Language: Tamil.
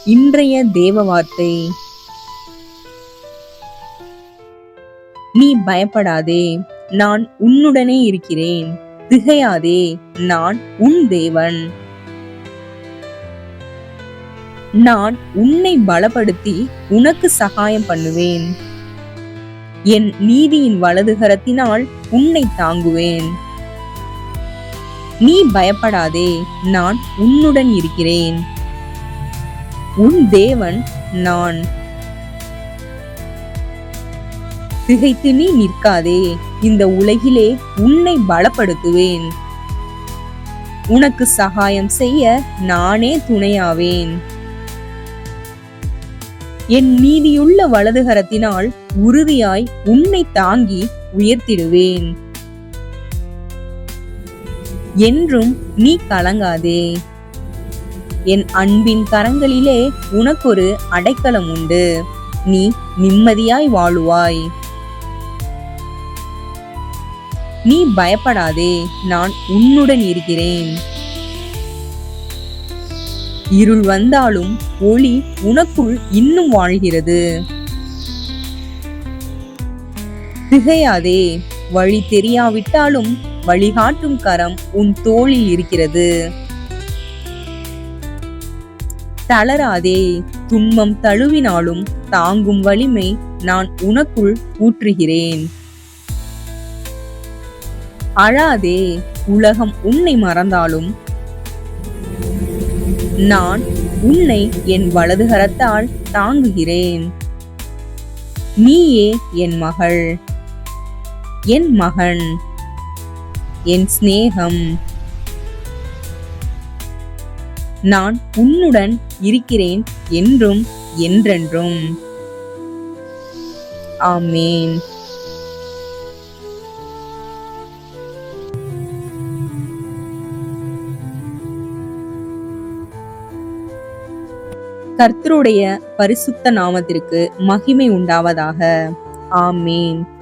இன்றைய தேவ வார்த்தை. நீ பயப்படாதே, நான் உன்னுடனே இருக்கிறேன். திகையாதே, நான் உன் தேவன். நான் உன்னை பலப்படுத்தி உனக்கு சகாயம் பண்ணுவேன். என் நீதியின் வலதுகரத்தினால் உன்னை தாங்குவேன். நீ பயப்படாதே, நான் உன்னுடன் இருக்கிறேன். உன் தேவன் நான். திகைத்து நீ நிற்காதே, இந்த உலகிலே உன்னை பலப்படுத்துவேன். உனக்கு சகாயம் செய்ய நானே துணையாவேன். என் நீதியுள்ள வலதுகரத்தினால் உறுதியாய் உன்னை தாங்கி உயர்த்திடுவேன். என்றும் நீ கலங்காதே. என் அன்பின் கரங்களிலே உனக்கொரு அடைக்கலம் உண்டு. நீ நிம்மதியாய் வாழுவாய். நீ பயப்படாதே, நான் உன்னுடன் இருக்கிறேன். இருள் வந்தாலும் ஒளி உனக்குள் இன்னும் வாழ்கிறது. திகையாதே, வழி தெரியாவிட்டாலும் வழிகாட்டும் கரம் உன் தோளில் இருக்கிறது. தளராதே, துன்பம் தழுவினாலும் தாங்கும் வலிமை நான் உனக்குள் ஊற்றுகிறேன். அழாதே, உலகம் உன்னை மறந்தாலும் நான் உன்னை என் வலதுகரத்தால் தாங்குகிறேன். நீயே என் மகள், என் மகன், என் சிநேகம். நான் உன்னுடன் இருக்கிறேன் என்றும் என்றென்றும். ஆமென். கர்த்தருடைய பரிசுத்த நாமத்திற்கு மகிமை உண்டாவதாக. ஆமென்.